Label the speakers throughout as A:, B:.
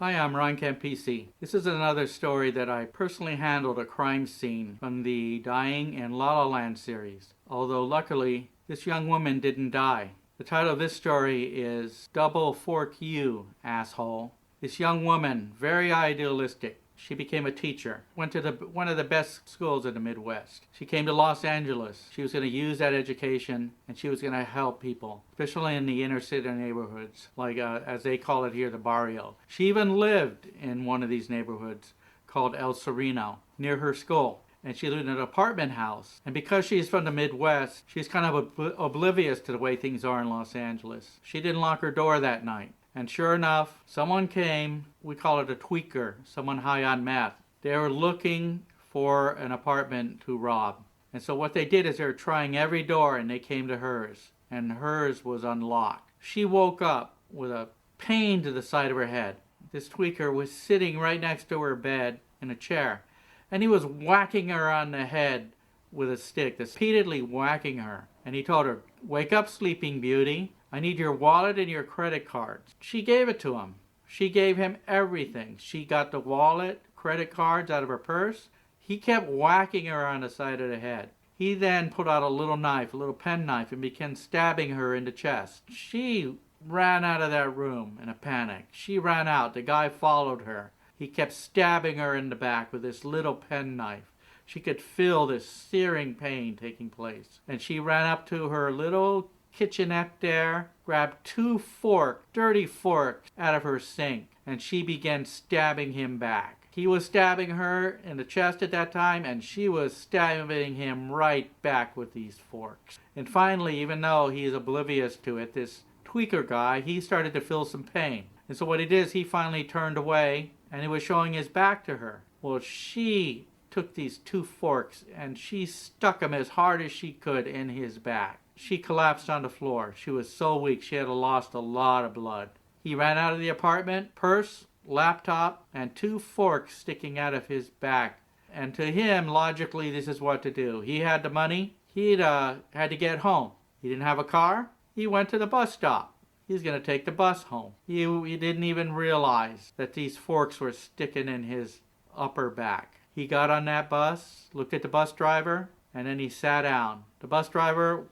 A: Hi, I'm Ron Campise. This is another story that I personally handled a crime scene from the Dying in La La Land series. Although luckily, this young woman didn't die. The title of this story is Double Fork You, Asshole. This young woman, very idealistic. She became a teacher, went to one of the best schools in the Midwest. She came to Los Angeles. She was going to use that education and she was going to help people, especially in the inner city neighborhoods, like as they call it here, the barrio. She even lived in one of these neighborhoods called El Sereno, near her school. And she lived in an apartment house. And because she's from the Midwest, she's kind of oblivious to the way things are in Los Angeles. She didn't lock her door that night. And sure enough, someone came, we call it a tweaker, someone high on meth. They were looking for an apartment to rob. And so what they did is they were trying every door and they came to hers. And hers was unlocked. She woke up with a pain to the side of her head. This tweaker was sitting right next to her bed in a chair. And he was whacking her on the head with a stick, repeatedly whacking her. And he told her, "Wake up, sleeping beauty. I need your wallet and your credit cards." She gave it to him. She gave him everything. She got the wallet, credit cards out of her purse. He kept whacking her on the side of the head. He then put out a little knife, a little pen knife, and began stabbing her in the chest. She ran out of that room in a panic. She ran out. The guy followed her. He kept stabbing her in the back with this little pen knife. She could feel this searing pain taking place. And she ran up to her little kitchenette there, grabbed two forks, dirty forks, out of her sink, and she began stabbing him back. He was stabbing her in the chest at that time, and she was stabbing him right back with these forks. And finally, even though he is oblivious to it, this tweaker guy, he started to feel some pain. And so what he did is he finally turned away, and he was showing his back to her. Well, she took these two forks, and she stuck them as hard as she could in his back. She collapsed on the floor. She was so weak, she had lost a lot of blood. He ran out of the apartment, purse, laptop, and two forks sticking out of his back. And to him, logically, this is what to do. He had the money. He'd had to get home. He didn't have a car. He went to the bus stop. He's going to take the bus home. He didn't even realize that these forks were sticking in his upper back. He got on that bus, looked at the bus driver, and then he sat down. The bus driver,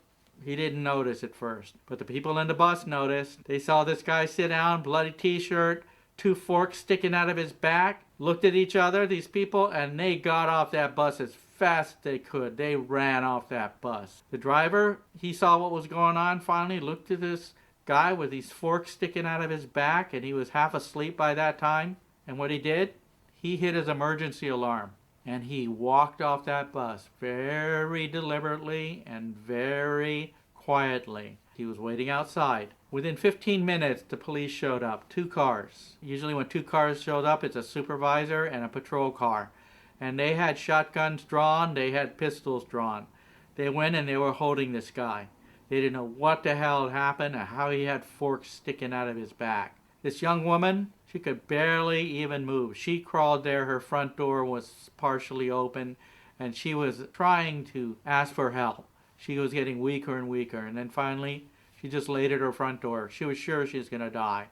A: he didn't notice at first, but the people in the bus noticed. They saw this guy sit down, bloody t-shirt, two forks sticking out of his back, looked at each other, these people, and they got off that bus as fast as they could. They ran off that bus. The driver, he saw what was going on, finally looked at this guy with these forks sticking out of his back, and he was half asleep by that time. And what he did, he hit his emergency alarm. And he walked off that bus very deliberately and very quietly. He was waiting outside. Within 15 minutes, the police showed up. 2 cars. Usually when 2 cars showed up, it's a supervisor and a patrol car. And they had shotguns drawn. They had pistols drawn. They went and they were holding this guy. They didn't know what the hell had happened or how he had forks sticking out of his back. This young woman, she could barely even move. She crawled there. Her front door was partially open, and she was trying to ask for help. She was getting weaker and weaker, and then finally, she just laid at her front door. She was sure she was going to die.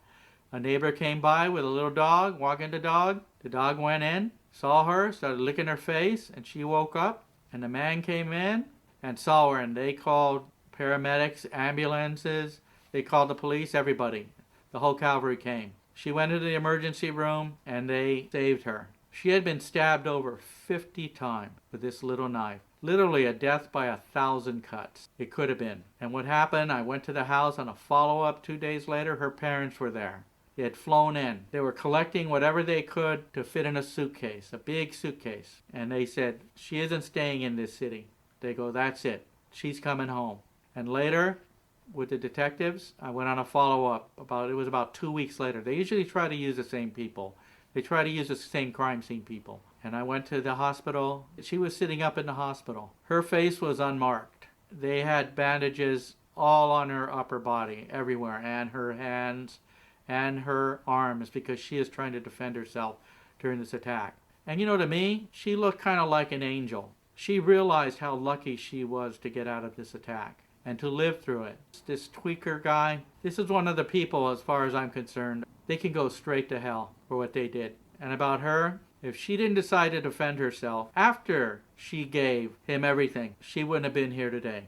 A: A neighbor came by with a little dog, walking the dog. The dog went in, saw her, started licking her face, and she woke up, and the man came in and saw her, and they called paramedics, ambulances, they called the police, everybody. The whole cavalry came. She went into the emergency room and they saved her. She had been stabbed over 50 times with this little knife. Literally a death by 1,000 cuts. It could have been. And what happened, I went to the house on a follow-up 2 days later. Her parents were there. They had flown in. They were collecting whatever they could to fit in a suitcase, a big suitcase. And they said, "She isn't staying in this city." They go, "That's it. She's coming home." And later, with the detectives, I went on a follow-up. It was about 2 weeks later. They usually try to use the same people. They try to use the same crime scene people. And I went to the hospital. She was sitting up in the hospital. Her face was unmarked. They had bandages all on her upper body, everywhere, and her hands and her arms, because she is trying to defend herself during this attack. And you know, to me, she looked kind of like an angel. She realized how lucky she was to get out of this attack and to live through it. This tweaker guy, this is one of the people, as far as I'm concerned, they can go straight to hell. for what they did. And about her, if she didn't decide to defend herself after she gave him everything, she wouldn't have been here today.